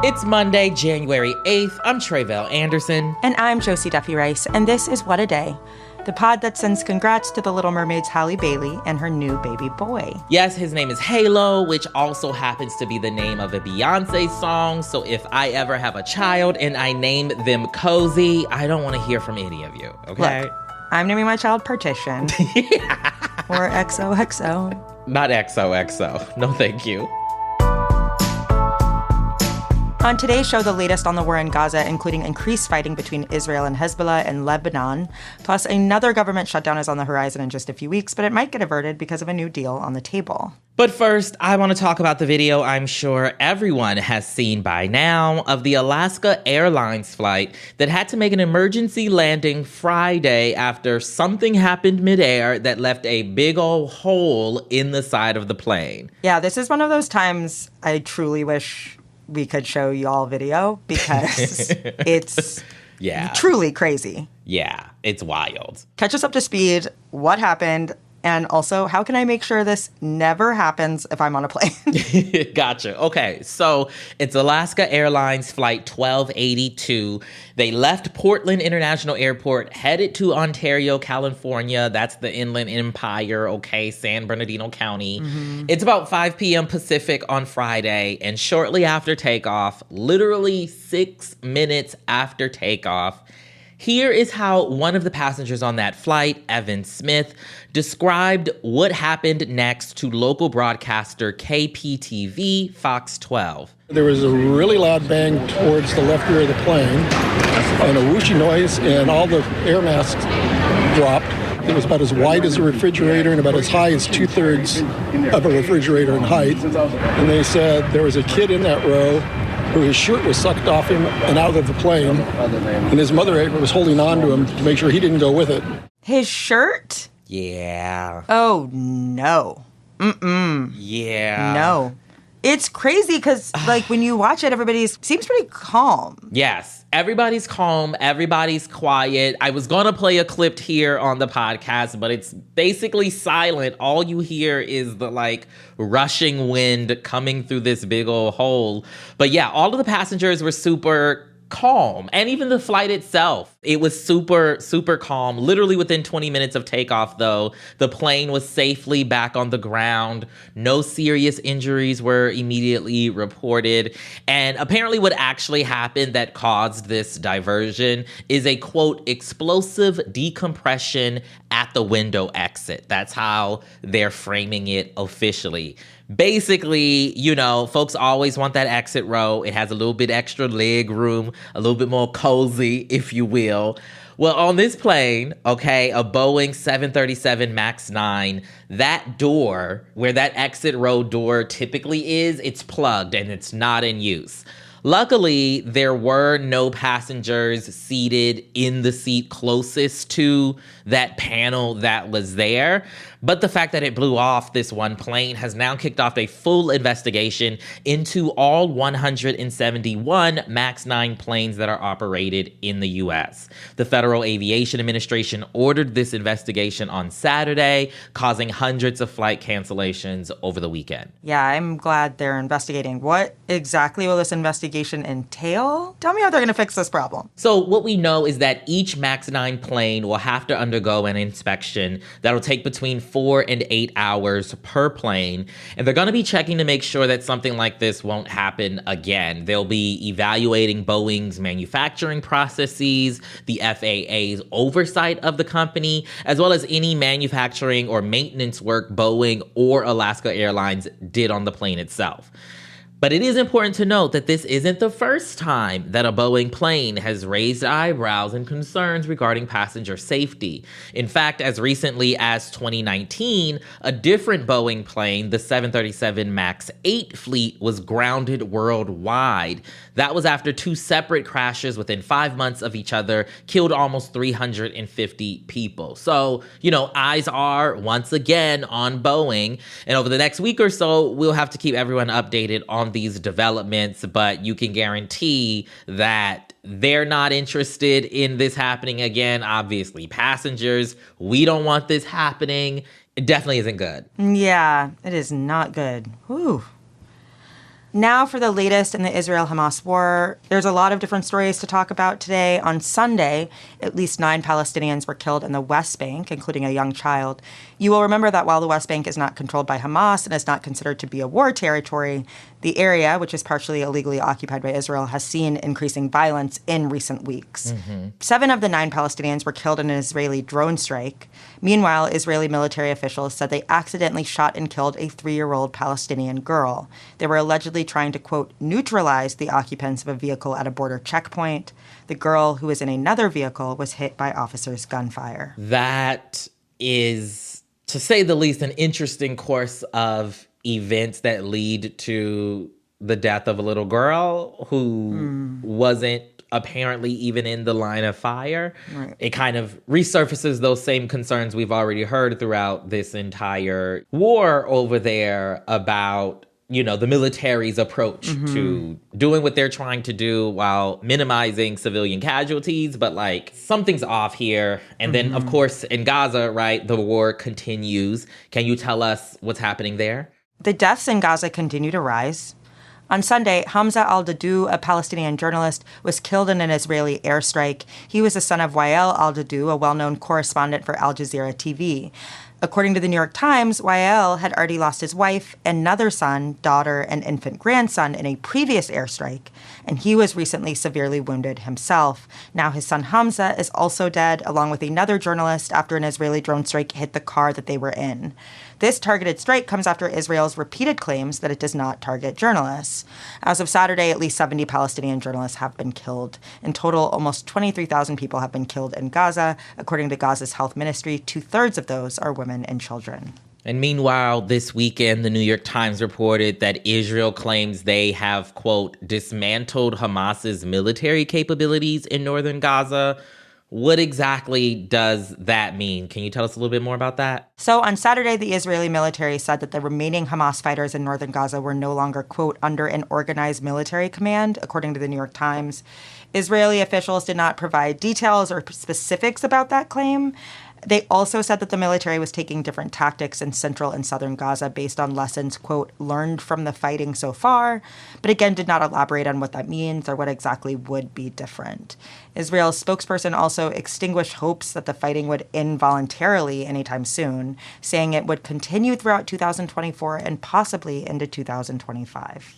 It's Monday, January 8th. I'm Tre'vell Anderson. And I'm Josie Duffy Rice, and this is What a Day, the pod that sends congrats to the Little Mermaid's Halle Bailey and her new baby boy. Yes, his name is Halo, which also happens to be the name of a Beyonce song. So if I ever have a child and I name them Cozy, I don't want to hear from any of you, okay? Look, I'm naming my child Partition. Or XOXO. Not XOXO. No, thank you. On today's show, the latest on the war in Gaza, including increased fighting between Israel and Hezbollah and Lebanon. Plus, another government shutdown is on the horizon in just a few weeks, but it might get averted because of a new deal on the table. But first, I want to talk about the video I'm sure everyone has seen by now of the Alaska Airlines flight that had to make an emergency landing Friday after something happened midair that left a big old hole in the side of the plane. Yeah, this is one of those times I truly wish we could show you all video because it's truly crazy. Yeah, it's wild. Catch us up to speed. What happened? And also, how can I make sure this never happens if I'm on a plane? Gotcha. Okay, so it's Alaska Airlines Flight 1282. They left Portland International Airport, headed to Ontario, California. That's the Inland Empire, okay, San Bernardino County. Mm-hmm. It's about 5 p.m. Pacific on Friday, and shortly after takeoff, literally 6 minutes after takeoff, here is how one of the passengers on that flight, Evan Smith, described what happened next to local broadcaster KPTV Fox 12. There was a really loud bang towards the left rear of the plane and a whooshy noise, and all the air masks dropped. It was about as wide as a refrigerator and about as high as 2/3 of a refrigerator in height. And they said there was a kid in that row who his shirt was sucked off him and out of the plane, and his mother was holding on to him to make sure he didn't go with it. His shirt? Yeah. Oh, no. Yeah. No. It's crazy because, when you watch it, everybody seems pretty calm. Yes. Everybody's calm. Everybody's quiet. I was going to play a clip here on the podcast, but it's basically silent. All you hear is the, rushing wind coming through this big old hole. But yeah, all of the passengers were super calm. And even the flight itself, it was super, super calm. Literally within 20 minutes of takeoff, though, the plane was safely back on the ground. No serious injuries were immediately reported. And apparently what actually happened that caused this diversion is a, quote, explosive decompression at the window exit. That's how they're framing it officially. Basically, folks always want that exit row. It has a little bit extra leg room, a little bit more cozy, if you will. Well, on this plane, okay, a Boeing 737 MAX 9, that door, where that exit row door typically is, it's plugged and it's not in use. Luckily, there were no passengers seated in the seat closest to that panel that was there. But the fact that it blew off this one plane has now kicked off a full investigation into all 171 MAX 9 planes that are operated in the U.S. The Federal Aviation Administration ordered this investigation on Saturday, causing hundreds of flight cancellations over the weekend. Yeah, I'm glad they're investigating. What exactly will this investigation entail? Tell me how they're going to fix this problem. So what we know is that each MAX 9 plane will have to undergo an inspection that'll take between 4 and 8 hours per plane. And they're going to be checking to make sure that something like this won't happen again. They'll be evaluating Boeing's manufacturing processes, the FAA's oversight of the company, as well as any manufacturing or maintenance work Boeing or Alaska Airlines did on the plane itself. But it is important to note that this isn't the first time that a Boeing plane has raised eyebrows and concerns regarding passenger safety. In fact, as recently as 2019, a different Boeing plane, the 737 MAX 8 fleet, was grounded worldwide. That was after 2 separate crashes within 5 months of each other killed almost 350 people. So, eyes are once again on Boeing. And over the next week or so, we'll have to keep everyone updated on these developments, but you can guarantee that they're not interested in this happening again. Obviously, passengers, we don't want this happening. It definitely isn't good. Yeah, it is not good. Whew. Now for the latest in the Israel-Hamas war. There's a lot of different stories to talk about today. On Sunday, at least 9 Palestinians were killed in the West Bank, including a young child. You will remember that while the West Bank is not controlled by Hamas and is not considered to be a war territory, the area, which is partially illegally occupied by Israel, has seen increasing violence in recent weeks. 7 of the 9 Palestinians were killed in an Israeli drone strike. Meanwhile, Israeli military officials said they accidentally shot and killed a 3-year-old Palestinian girl. They were allegedly trying to, quote, neutralize the occupants of a vehicle at a border checkpoint. The girl, who was in another vehicle, was hit by officers' gunfire. That is, to say the least, an interesting course of events that lead to the death of a little girl who wasn't apparently even in the line of fire. Right. It kind of resurfaces those same concerns we've already heard throughout this entire war over there about, you know, the military's approach to doing what they're trying to do while minimizing civilian casualties. But like, something's off here. And then, of course, in Gaza, right, the war continues. Can you tell us what's happening there? The deaths in Gaza continue to rise. On Sunday, Hamza al-Dadou, a Palestinian journalist, was killed in an Israeli airstrike. He was the son of Wael al-Dadou, a well-known correspondent for Al Jazeera TV. According to the New York Times, Wael had already lost his wife, another son, daughter, and infant grandson in a previous airstrike, and he was recently severely wounded himself. Now his son Hamza is also dead, along with another journalist, after an Israeli drone strike hit the car that they were in. This targeted strike comes after Israel's repeated claims that it does not target journalists. As of Saturday, at least 70 Palestinian journalists have been killed. In total, almost 23,000 people have been killed in Gaza. According to Gaza's health ministry, 2/3 of those are women and children. And meanwhile, this weekend, the New York Times reported that Israel claims they have, quote, dismantled Hamas's military capabilities in northern Gaza. What exactly does that mean? Can you tell us a little bit more about that? So on Saturday, the Israeli military said that the remaining Hamas fighters in northern Gaza were no longer, quote, under an organized military command, according to the New York Times. Israeli officials did not provide details or specifics about that claim. They also said that the military was taking different tactics in central and southern Gaza based on lessons, quote, learned from the fighting so far, but again did not elaborate on what that means or what exactly would be different. Israel's spokesperson also extinguished hopes that the fighting would end voluntarily anytime soon, saying it would continue throughout 2024 and possibly into 2025.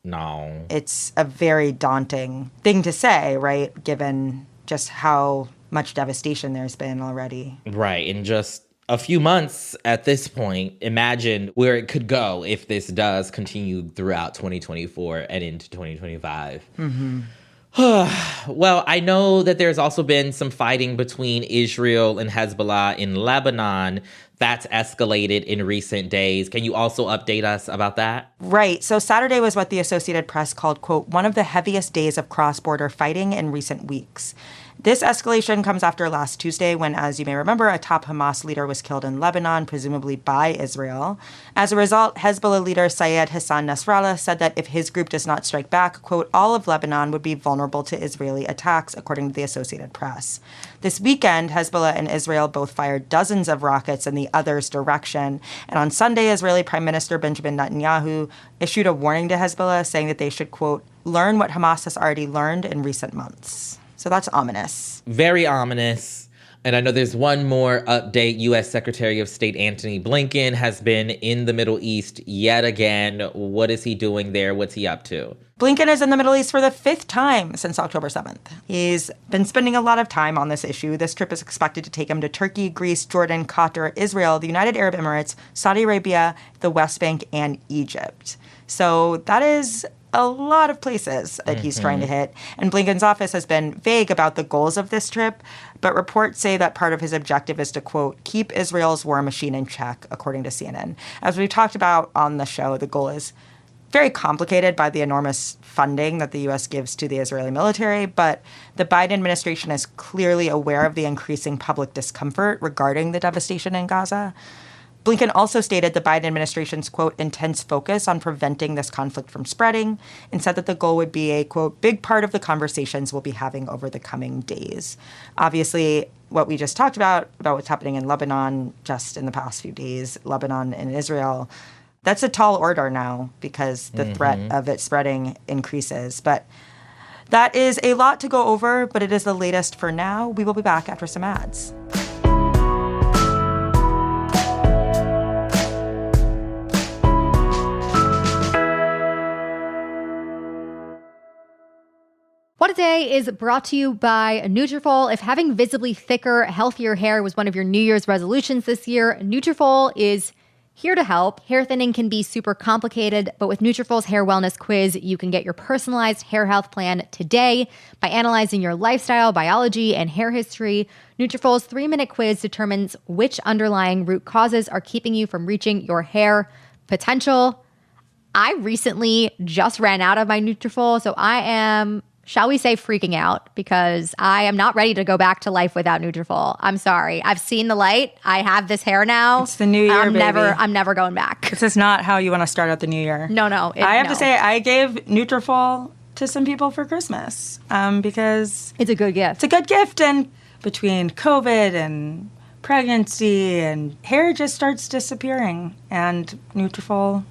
No. It's a very daunting thing to say, right, given just how much devastation there's been already. Right. In just a few months at this point, imagine where it could go if this does continue throughout 2024 and into 2025. Well, I know that there's also been some fighting between Israel and Hezbollah in Lebanon. That's escalated in recent days. Can you also update us about that? Right. So Saturday was what the Associated Press called, quote, one of the heaviest days of cross-border fighting in recent weeks. This escalation comes after last Tuesday when, as you may remember, a top Hamas leader was killed in Lebanon, presumably by Israel. As a result, Hezbollah leader Syed Hassan Nasrallah said that if his group does not strike back, quote, all of Lebanon would be vulnerable to Israeli attacks, according to the Associated Press. This weekend, Hezbollah and Israel both fired dozens of rockets in the other's direction. And on Sunday, Israeli Prime Minister Benjamin Netanyahu issued a warning to Hezbollah, saying that they should, quote, learn what Hamas has already learned in recent months. So that's ominous. Very ominous. And I know there's one more update. U.S. Secretary of State Antony Blinken has been in the Middle East yet again. What is he doing there? What's he up to? Blinken is in the Middle East for the 5th time since October 7th. He's been spending a lot of time on this issue. This trip is expected to take him to Turkey, Greece, Jordan, Qatar, Israel, the United Arab Emirates, Saudi Arabia, the West Bank, and Egypt. So that is a lot of places that he's trying to hit. And Blinken's office has been vague about the goals of this trip, but reports say that part of his objective is to, quote, keep Israel's war machine in check, according to CNN. As we talked about on the show, the goal is very complicated by the enormous funding that the U.S. gives to the Israeli military, but the Biden administration is clearly aware of the increasing public discomfort regarding the devastation in Gaza. Blinken also stated the Biden administration's, quote, intense focus on preventing this conflict from spreading, and said that the goal would be a, quote, big part of the conversations we'll be having over the coming days. Obviously, what we just talked about what's happening in Lebanon just in the past few days, Lebanon and Israel, that's a tall order now because the threat of it spreading increases. But that is a lot to go over, but it is the latest for now. We will be back after some ads. What a Day is brought to you by Nutrafol. If having visibly thicker, healthier hair was one of your New Year's resolutions this year, Nutrafol is here to help. Hair thinning can be super complicated, but with Nutrafol's Hair Wellness Quiz, you can get your personalized hair health plan today by analyzing your lifestyle, biology, and hair history. Nutrafol's 3-minute quiz determines which underlying root causes are keeping you from reaching your hair potential. I recently just ran out of my Nutrafol, so I am, shall we say, freaking out because I am not ready to go back to life without Nutrafol. I'm sorry. I've seen the light. I have this hair now. It's the new year, I'm never going back. This is not how you want to start out the new year. No. I have to say, I gave Nutrafol to some people for Christmas because it's a good gift. It's a good gift, and between COVID and pregnancy, and hair just starts disappearing, and Nutrafol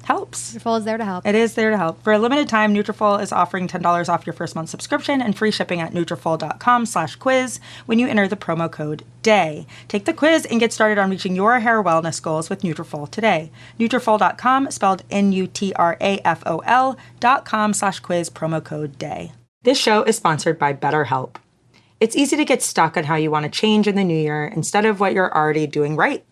helps. Nutrafol is there to help. It is there to help. For a limited time, Nutrafol is offering $10 off your first month subscription and free shipping at Nutrafol.com/quiz when you enter the promo code DAY. Take the quiz and get started on reaching your hair wellness goals with Nutrafol today. Nutrafol.com, spelled Nutrafol.com/quiz, promo code DAY. This show is sponsored by BetterHelp. It's easy to get stuck on how you want to change in the new year instead of what you're already doing right.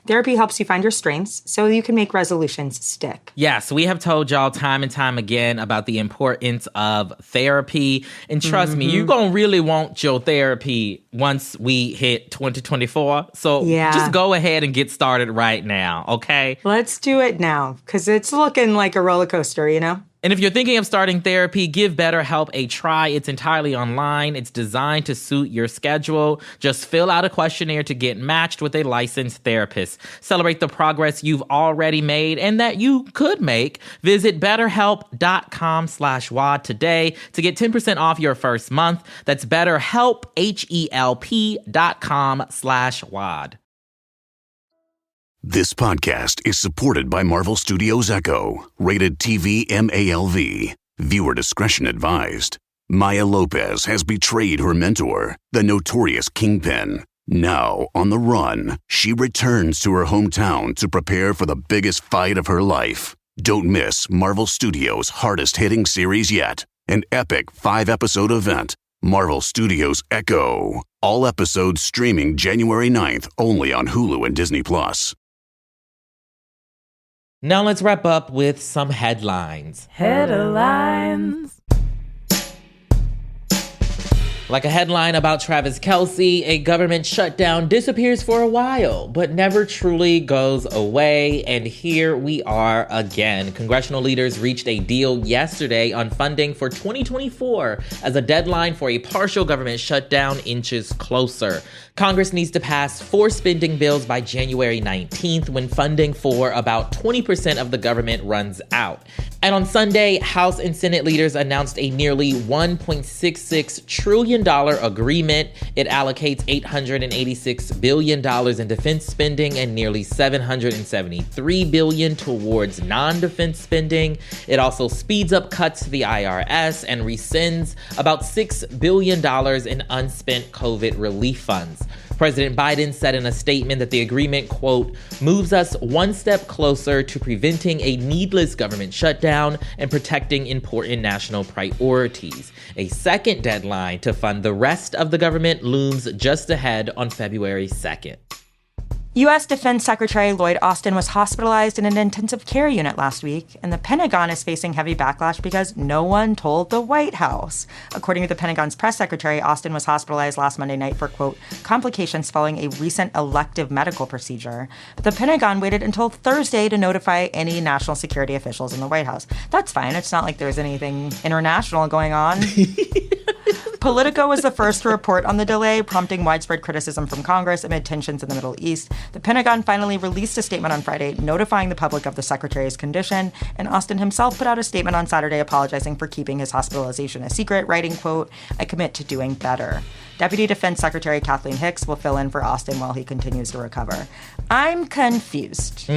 Therapy helps you find your strengths so you can make resolutions stick. Yes, we have told y'all time and time again about the importance of therapy. And trust me, you're going to really want your therapy once we hit 2024. So just go ahead and get started right now, okay? Let's do it now, because it's looking like a roller coaster, you know? And if you're thinking of starting therapy, give BetterHelp a try. It's entirely online. It's designed to suit your schedule. Just fill out a questionnaire to get matched with a licensed therapist. Celebrate the progress you've already made and that you could make. Visit BetterHelp.com/WAD today to get 10% off your first month. That's BetterHelp, HELP.com/WAD. This podcast is supported by Marvel Studios Echo, rated TV MALV. Viewer discretion advised. Maya Lopez has betrayed her mentor, the notorious Kingpin. Now, on the run, she returns to her hometown to prepare for the biggest fight of her life. Don't miss Marvel Studios' hardest-hitting series yet, an epic 5-episode event, Marvel Studios Echo. All episodes streaming January 9th only on Hulu and Disney+. Now let's wrap up with some headlines. Headlines. Like a headline about Travis Kelce, a government shutdown disappears for a while, but never truly goes away. And here we are again. Congressional leaders reached a deal yesterday on funding for 2024 as a deadline for a partial government shutdown inches closer. Congress needs to pass 4 spending bills by January 19th when funding for about 20% of the government runs out. And on Sunday, House and Senate leaders announced a nearly $1.66 trillion agreement. It allocates $886 billion in defense spending and nearly $773 billion towards non-defense spending. It also speeds up cuts to the IRS and rescinds about $6 billion in unspent COVID relief funds. President Biden said in a statement that the agreement, quote, moves us one step closer to preventing a needless government shutdown and protecting important national priorities. A second deadline to fund the rest of the government looms just ahead on February 2nd. U.S. Defense Secretary Lloyd Austin was hospitalized in an intensive care unit last week, and the Pentagon is facing heavy backlash because no one told the White House. According to the Pentagon's press secretary, Austin was hospitalized last Monday night for, quote, complications following a recent elective medical procedure. But the Pentagon waited until Thursday to notify any national security officials in the White House. That's fine. It's not like there's anything international going on. Politico was the first to report on the delay, prompting widespread criticism from Congress amid tensions in the Middle East. The Pentagon finally released a statement on Friday notifying the public of the secretary's condition, and Austin himself put out a statement on Saturday apologizing for keeping his hospitalization a secret, writing, quote, "I commit to doing better." Deputy Defense Secretary Kathleen Hicks will fill in for Austin while he continues to recover. I'm confused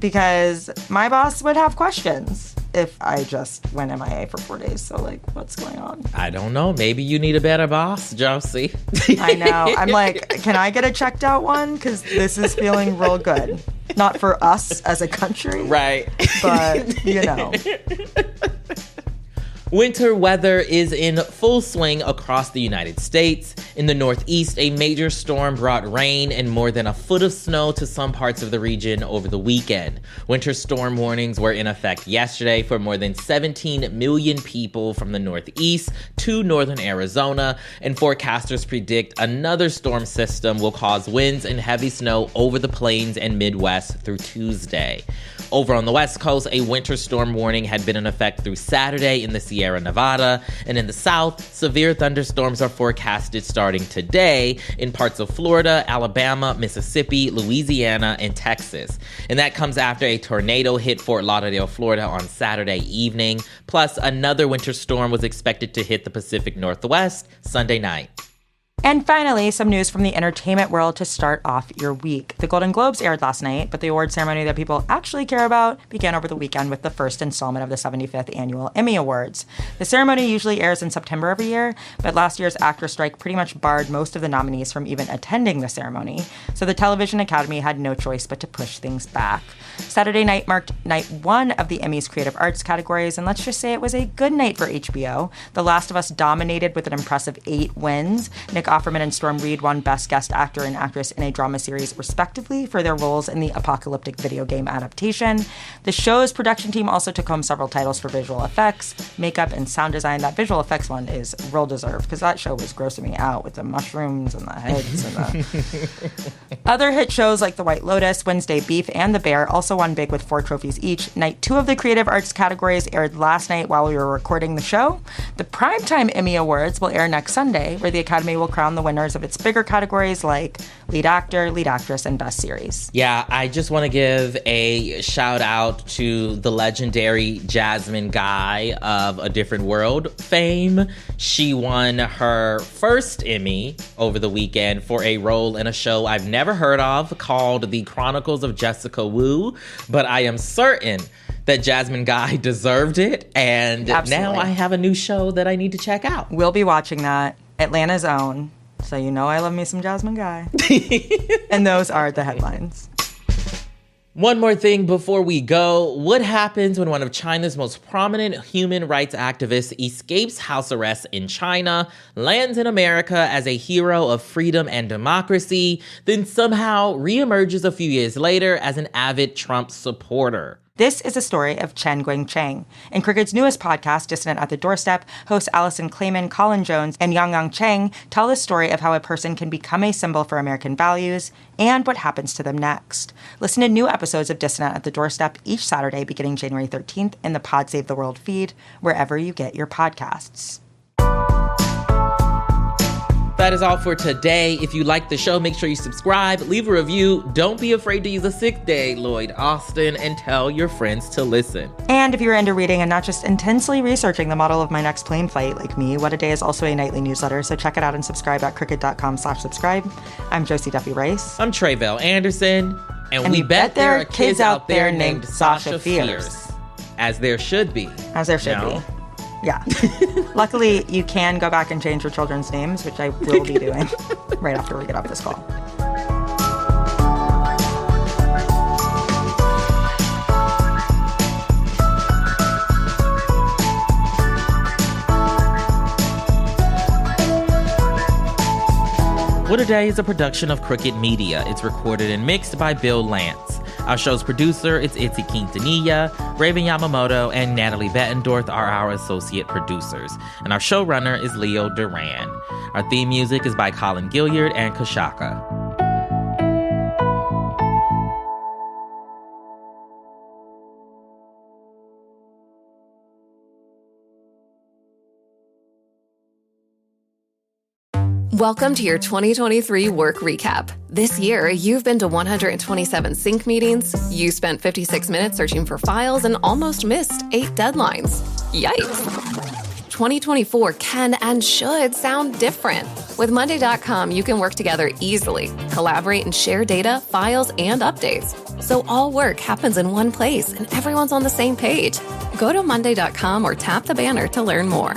because my boss would have questions if I just went MIA for 4 days. So, like, what's going on? I don't know. Maybe you need a better boss, Josie. I know. I'm like, can I get a checked out one? Because this is feeling real good. Not for us as a country. Right. But, you know. Winter weather is in full swing across the United States. In the Northeast, a major storm brought rain and more than a foot of snow to some parts of the region over the weekend. Winter storm warnings were in effect yesterday for more than 17 million people from the Northeast to northern Arizona, and forecasters predict another storm system will cause winds and heavy snow over the plains and Midwest through Tuesday. Over on the West Coast, a winter storm warning had been in effect through Saturday in the Sierra Nevada, and in the South, severe thunderstorms are forecasted starting today in parts of Florida, Alabama, Mississippi, Louisiana, and Texas. And that comes after a tornado hit Fort Lauderdale, Florida on Saturday evening. Plus, another winter storm was expected to hit the Pacific Northwest Sunday night. And finally, some news from the entertainment world to start off your week. The Golden Globes aired last night, but the award ceremony that people actually care about began over the weekend with the first installment of the 75th Annual Emmy Awards. The ceremony usually airs in September every year, but last year's actor strike pretty much barred most of the nominees from even attending the ceremony, so the Television Academy had no choice but to push things back. Saturday night marked night one of the Emmys Creative Arts categories, and let's just say it was a good night for HBO. The Last of Us dominated with an impressive 8 wins. Nick Offerman and Storm Reed won Best Guest Actor and Actress in a Drama Series, respectively, for their roles in the apocalyptic video game adaptation. The show's production team also took home several titles for visual effects, makeup, and sound design. That visual effects one is well deserved, because that show was grossing me out with the mushrooms and the heads and the... Other hit shows like The White Lotus, Wednesday Beef, and The Bear also won big with 4 trophies each. Night 2 of the Creative Arts categories aired last night while we were recording the show. The Primetime Emmy Awards will air next Sunday, where the Academy will crown the winners of its bigger categories like Lead Actor, Lead Actress, and Best Series. Yeah, I just want to give a shout out to the legendary Jasmine Guy of A Different World fame. She won her first Emmy over the weekend for a role in a show I've never heard of called The Chronicles of Jessica Wu, but I am certain that Jasmine Guy deserved it, and Absolutely. Now I have a new show that I need to check out. We'll be watching that. Atlanta's own. So you know I love me some Jasmine Guy. And those are the headlines. One more thing before we go. What happens when one of China's most prominent human rights activists escapes house arrest in China, lands in America as a hero of freedom and democracy, then somehow reemerges a few years later as an avid Trump supporter? This is a story of Chen Guangcheng. In Crickett's newest podcast, Dissident at the Doorstep, hosts Allison Clayman, Colin Jones, and Yang Cheng tell the story of how a person can become a symbol for American values and what happens to them next. Listen to new episodes of Dissident at the Doorstep each Saturday beginning January 13th in the Pod Save the World feed, wherever you get your podcasts. That is all for today. If you like the show, make sure you subscribe, leave a review. Don't be afraid to use a sick day, Lloyd Austin, and tell your friends to listen. And if you're into reading and not just intensely researching the model of my next plane flight like me, What a Day is also a nightly newsletter, so check it out and subscribe at cricket.com/subscribe. I'm Josie Duffy Rice. I'm Tre'vell Anderson, and we bet there are kids out there named Sasha Fierce. As there should be. As there should be. Yeah. Luckily, you can go back and change your children's names, which I will be doing right after we get off this call. What a Day is a production of Crooked Media. It's recorded and mixed by Bill Lance. Our show's producer is Itzy Quintanilla. Raven Yamamoto and Natalie Bettendorf are our associate producers. And our showrunner is Leo Duran. Our theme music is by Colin Gilliard and Kashaka. Welcome to your 2023 work recap. This year, you've been to 127 sync meetings, you spent 56 minutes searching for files, and almost missed 8 deadlines. Yikes! 2024 can and should sound different. With Monday.com, you can work together easily, collaborate and share data, files, and updates. So all work happens in one place and everyone's on the same page. Go to Monday.com or tap the banner to learn more.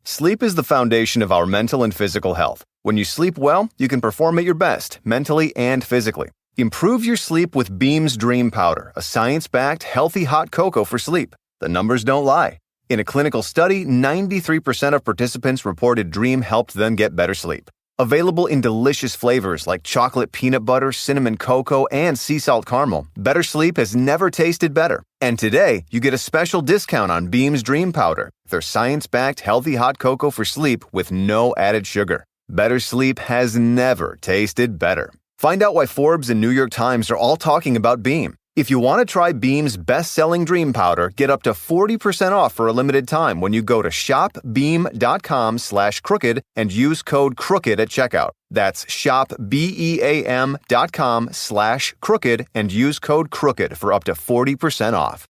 Sleep is the foundation of our mental and physical health. When you sleep well, you can perform at your best, mentally and physically. Improve your sleep with Beam's Dream Powder, a science-backed, healthy hot cocoa for sleep. The numbers don't lie. In a clinical study, 93% of participants reported Dream helped them get better sleep. Available in delicious flavors like chocolate peanut butter, cinnamon cocoa, and sea salt caramel, better sleep has never tasted better. And today, you get a special discount on Beam's Dream Powder, their science-backed healthy hot cocoa for sleep with no added sugar. Better sleep has never tasted better. Find out why Forbes and New York Times are all talking about Beam. If you want to try Beam's best-selling Dream Powder, get up to 40% off for a limited time when you go to shopbeam.com/crooked and use code CROOKED at checkout. That's shopbeam.com/crooked and use code CROOKED for up to 40% off.